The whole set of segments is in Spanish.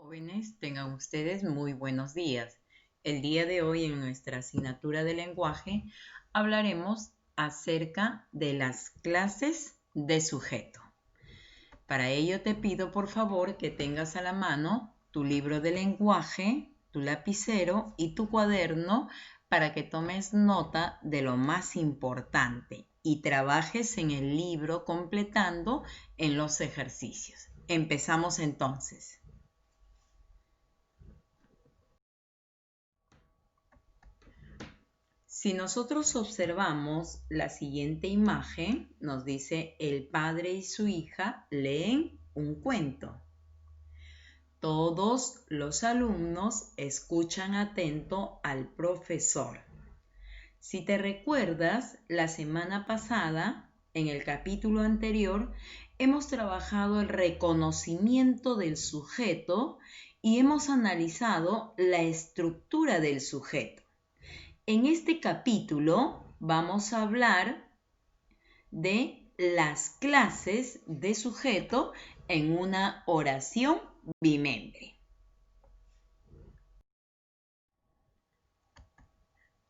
Jóvenes, tengan ustedes muy buenos días. El día de hoy en nuestra asignatura de lenguaje hablaremos acerca de las clases de sujeto. Para ello te pido por favor que tengas a la mano tu libro de lenguaje, tu lapicero y tu cuaderno para que tomes nota de lo más importante y trabajes en el libro completando en los ejercicios. Empezamos entonces. Si nosotros observamos la siguiente imagen, nos dice el padre y su hija leen un cuento. Todos los alumnos escuchan atento al profesor. Si te recuerdas, la semana pasada, en el capítulo anterior, hemos trabajado el reconocimiento del sujeto y hemos analizado la estructura del sujeto. En este capítulo vamos a hablar de las clases de sujeto en una oración bimembre.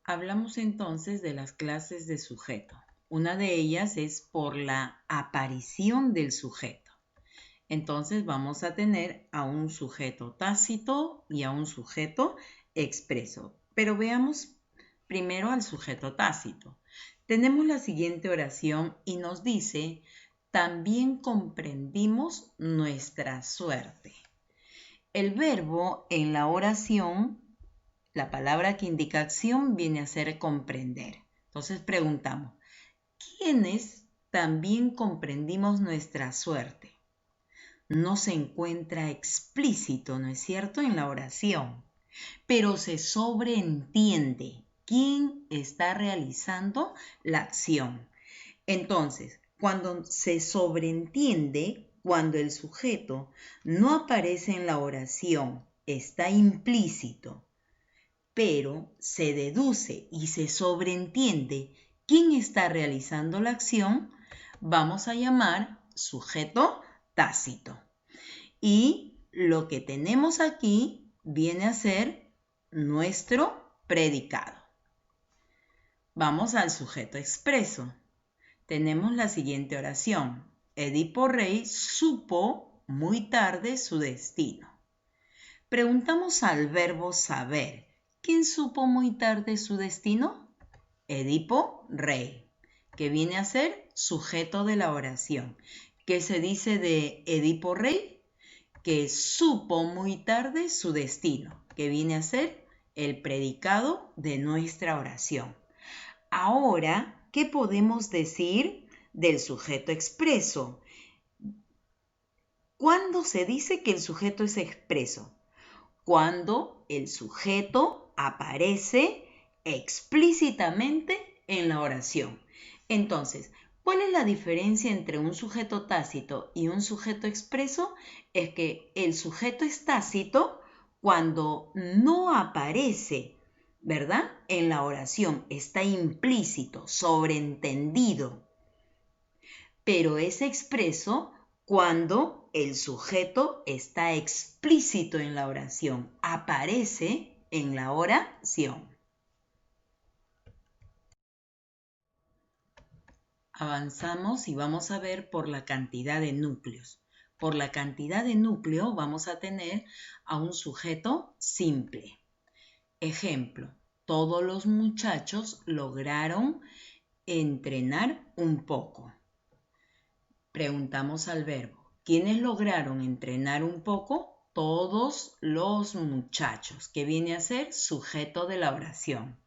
Hablamos entonces de las clases de sujeto. Una de ellas es por la aparición del sujeto. Entonces vamos a tener a un sujeto tácito y a un sujeto expreso. Pero veamos primero al sujeto tácito. Tenemos la siguiente oración y nos dice, también comprendimos nuestra suerte. El verbo en la oración, la palabra que indica acción, viene a ser comprender. Entonces preguntamos, ¿quiénes también comprendimos nuestra suerte? No se encuentra explícito, ¿no es cierto?, en la oración, pero se sobreentiende quién está realizando la acción. Entonces, cuando se sobreentiende, cuando el sujeto no aparece en la oración, está implícito, pero se deduce y se sobreentiende quién está realizando la acción, vamos a llamar sujeto tácito. Y lo que tenemos aquí viene a ser nuestro predicado. Vamos al sujeto expreso. Tenemos la siguiente oración. Edipo Rey supo muy tarde su destino. Preguntamos al verbo saber. ¿Quién supo muy tarde su destino? Edipo Rey, que viene a ser sujeto de la oración. ¿Qué se dice de Edipo Rey? Que supo muy tarde su destino, que viene a ser el predicado de nuestra oración. Ahora, ¿qué podemos decir del sujeto expreso? ¿Cuándo se dice que el sujeto es expreso? Cuando el sujeto aparece explícitamente en la oración. Entonces, ¿cuál es la diferencia entre un sujeto tácito y un sujeto expreso? Es que el sujeto es tácito cuando no aparece, ¿verdad?, en la oración, está implícito, sobreentendido. Pero es expreso cuando el sujeto está explícito en la oración, aparece en la oración. Avanzamos y vamos a ver por la cantidad de núcleos. Por la cantidad de núcleos vamos a tener a un sujeto simple. Ejemplo, todos los muchachos lograron entrenar un poco. Preguntamos al verbo, ¿quiénes lograron entrenar un poco? Todos los muchachos, que viene a ser sujeto de la oración.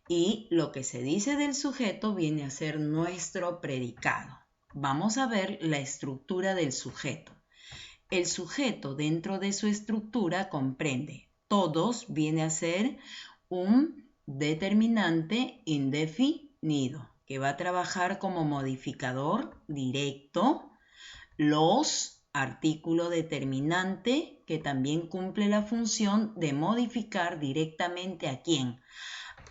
Y lo que se dice del sujeto viene a ser nuestro predicado. Vamos a ver la estructura del sujeto. El sujeto dentro de su estructura comprende todos, viene a ser un determinante indefinido que va a trabajar como modificador directo. Los, artículo determinante, que también cumple la función de modificar directamente ¿a quién?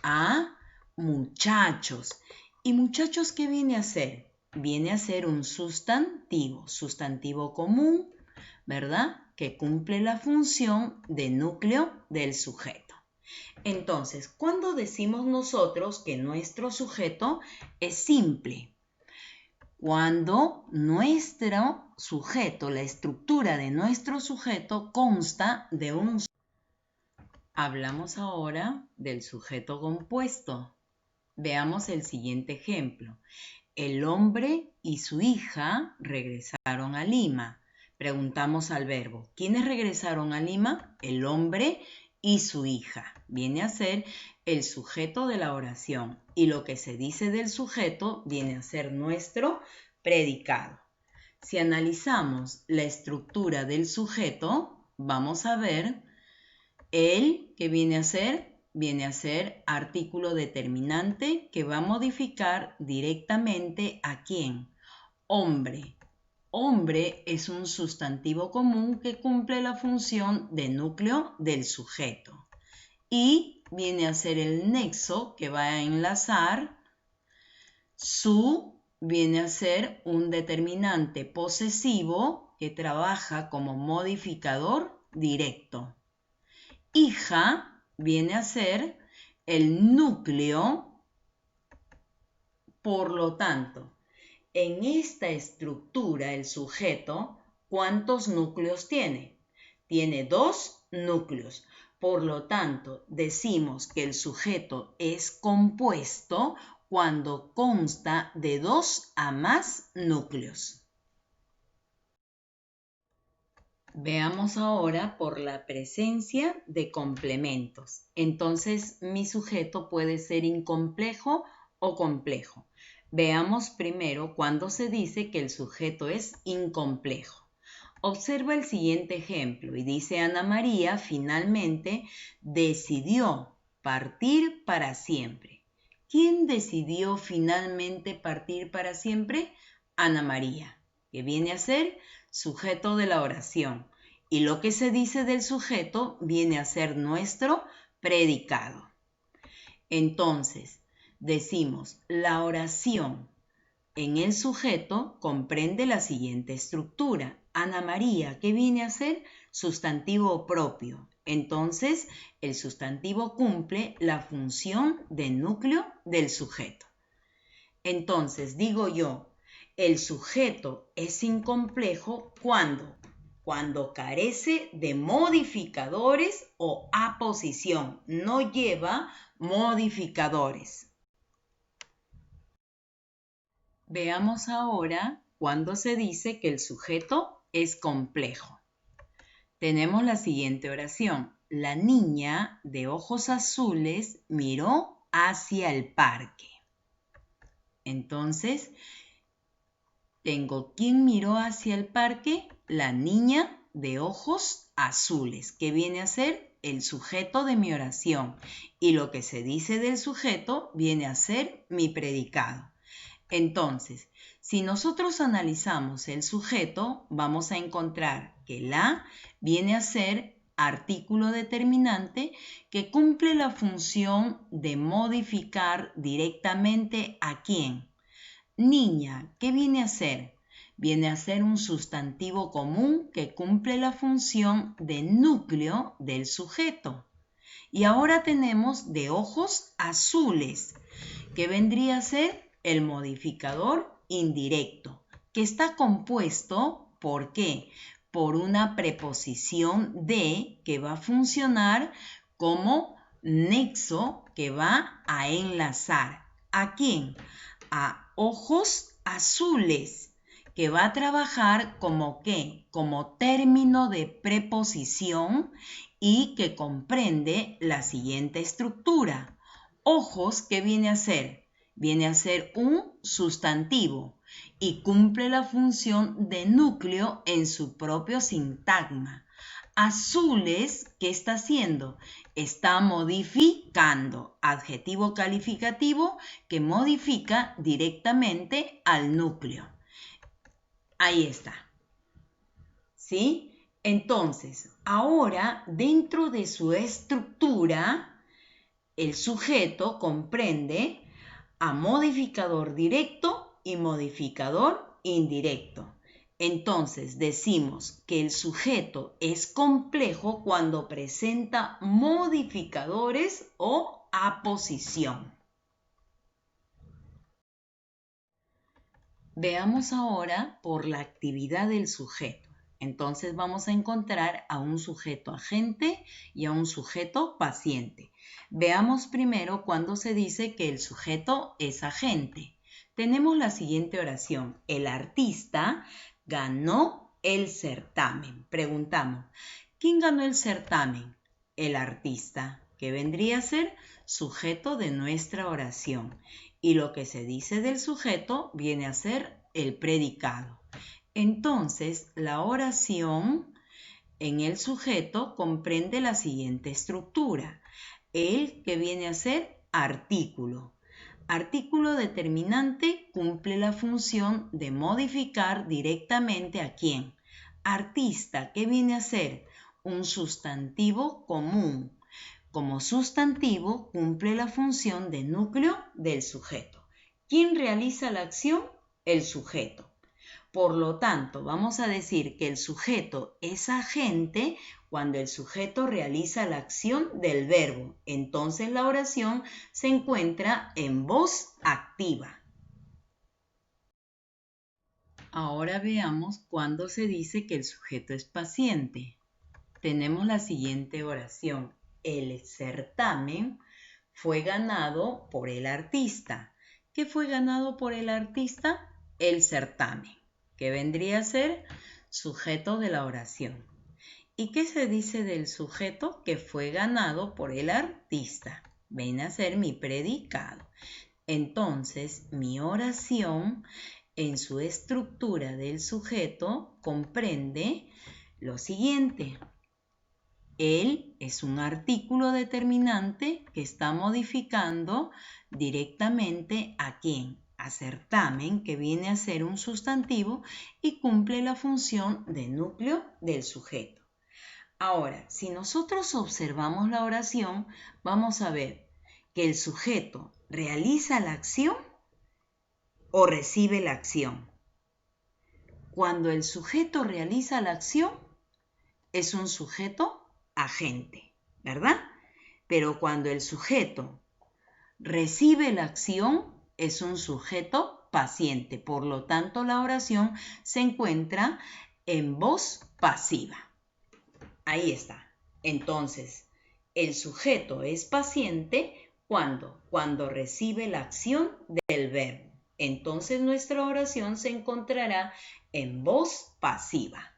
A muchachos. ¿Y muchachos qué viene a ser? Viene a ser un sustantivo común, ¿verdad? que cumple la función de núcleo del sujeto. Entonces, ¿cuándo decimos nosotros que nuestro sujeto es simple? Cuando nuestro sujeto, la estructura de nuestro sujeto consta de un... Hablamos ahora del sujeto compuesto. Veamos el siguiente ejemplo. El hombre y su hija regresaron a Lima. Preguntamos al verbo, ¿quiénes regresaron a Lima? El hombre y su hija. Viene a ser el sujeto de la oración y lo que se dice del sujeto viene a ser nuestro predicado. Si analizamos la estructura del sujeto, vamos a ver el que viene a ser artículo determinante que va a modificar directamente ¿a quién? Hombre. Hombre es un sustantivo común que cumple la función de núcleo del sujeto. Y viene a ser el nexo que va a enlazar. Su viene a ser un determinante posesivo que trabaja como modificador directo. Hija viene a ser el núcleo, por lo tanto, en esta estructura el sujeto, ¿cuántos núcleos tiene? Tiene 2 núcleos. Por lo tanto, decimos que el sujeto es compuesto cuando consta de 2 a más núcleos. Veamos ahora por la presencia de complementos. Entonces, mi sujeto puede ser incomplejo o complejo. Veamos primero cuando se dice que el sujeto es incomplejo. Observa el siguiente ejemplo y dice Ana María finalmente decidió partir para siempre. ¿Quién decidió finalmente partir para siempre? Ana María, que viene a ser sujeto de la oración. Y lo que se dice del sujeto viene a ser nuestro predicado. Entonces, decimos, la oración en el sujeto comprende la siguiente estructura. Ana María, ¿qué viene a ser? Sustantivo propio. Entonces, el sustantivo cumple la función de núcleo del sujeto. Entonces, digo yo, el sujeto es incomplejo cuando carece de modificadores o aposición, no lleva modificadores. Veamos ahora cuando se dice que el sujeto es complejo. Tenemos la siguiente oración. La niña de ojos azules miró hacia el parque. Entonces, tengo ¿quién miró hacia el parque? La niña de ojos azules, que viene a ser el sujeto de mi oración. Y lo que se dice del sujeto viene a ser mi predicado. Entonces, si nosotros analizamos el sujeto, vamos a encontrar que la viene a ser artículo determinante que cumple la función de modificar directamente ¿a quién? Niña, ¿qué viene a ser? Viene a ser un sustantivo común que cumple la función de núcleo del sujeto. Y ahora tenemos de ojos azules, que vendría a ser el modificador indirecto, que está compuesto, ¿por qué? Por una preposición de que va a funcionar como nexo que va a enlazar. ¿A quién? A ojos azules, que va a trabajar como ¿qué? Como término de preposición y que comprende la siguiente estructura. Ojos, ¿qué viene a ser? Viene a ser un sustantivo y cumple la función de núcleo en su propio sintagma. Azules, ¿qué está haciendo? Está modificando, adjetivo calificativo que modifica directamente al núcleo. Ahí está. ¿Sí? Entonces, ahora dentro de su estructura, el sujeto comprende a modificador directo y modificador indirecto. Entonces decimos que el sujeto es complejo cuando presenta modificadores o aposición. Veamos ahora por la actividad del sujeto. Entonces vamos a encontrar a un sujeto agente y a un sujeto paciente. Veamos primero cuando se dice que el sujeto es agente. Tenemos la siguiente oración. El artista ganó el certamen. Preguntamos, ¿quién ganó el certamen? El artista, que vendría a ser sujeto de nuestra oración. Y lo que se dice del sujeto viene a ser el predicado. Entonces, la oración en el sujeto comprende la siguiente estructura. El que viene a ser artículo. Artículo determinante cumple la función de modificar directamente a quién. Artista, que viene a ser un sustantivo común. Como sustantivo cumple la función de núcleo del sujeto. ¿Quién realiza la acción? El sujeto. Por lo tanto, vamos a decir que el sujeto es agente cuando el sujeto realiza la acción del verbo. Entonces la oración se encuentra en voz activa. Ahora veamos cuándo se dice que el sujeto es paciente. Tenemos la siguiente oración. El certamen fue ganado por el artista. ¿Qué fue ganado por el artista? El certamen, que vendría a ser sujeto de la oración. ¿Y qué se dice del sujeto que fue ganado por el artista? Viene a ser mi predicado. Entonces, mi oración en su estructura del sujeto comprende lo siguiente. Él es un artículo determinante que está modificando directamente ¿a quién? A certamen, que viene a ser un sustantivo y cumple la función de núcleo del sujeto. Ahora, si nosotros observamos la oración, vamos a ver que el sujeto realiza la acción o recibe la acción. Cuando el sujeto realiza la acción, es un sujeto agente, ¿verdad? Pero cuando el sujeto recibe la acción, es un sujeto paciente. Por lo tanto, la oración se encuentra en voz pasiva. Ahí está. Entonces, el sujeto es paciente cuando recibe la acción del verbo. Entonces, nuestra oración se encontrará en voz pasiva.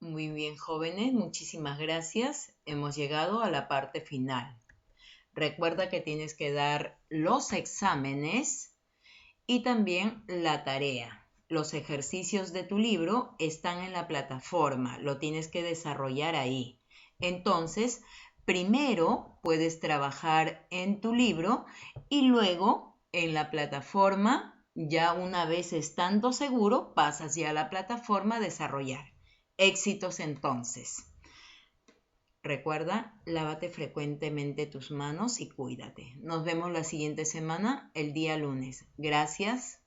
Muy bien, jóvenes, muchísimas gracias. Hemos llegado a la parte final. Recuerda que tienes que dar los exámenes y también la tarea. Los ejercicios de tu libro están en la plataforma, lo tienes que desarrollar ahí. Entonces, primero puedes trabajar en tu libro y luego en la plataforma, ya una vez estando seguro, pasas ya a la plataforma a desarrollar. Éxitos entonces. Recuerda, lávate frecuentemente tus manos y cuídate. Nos vemos la siguiente semana, el día lunes. Gracias.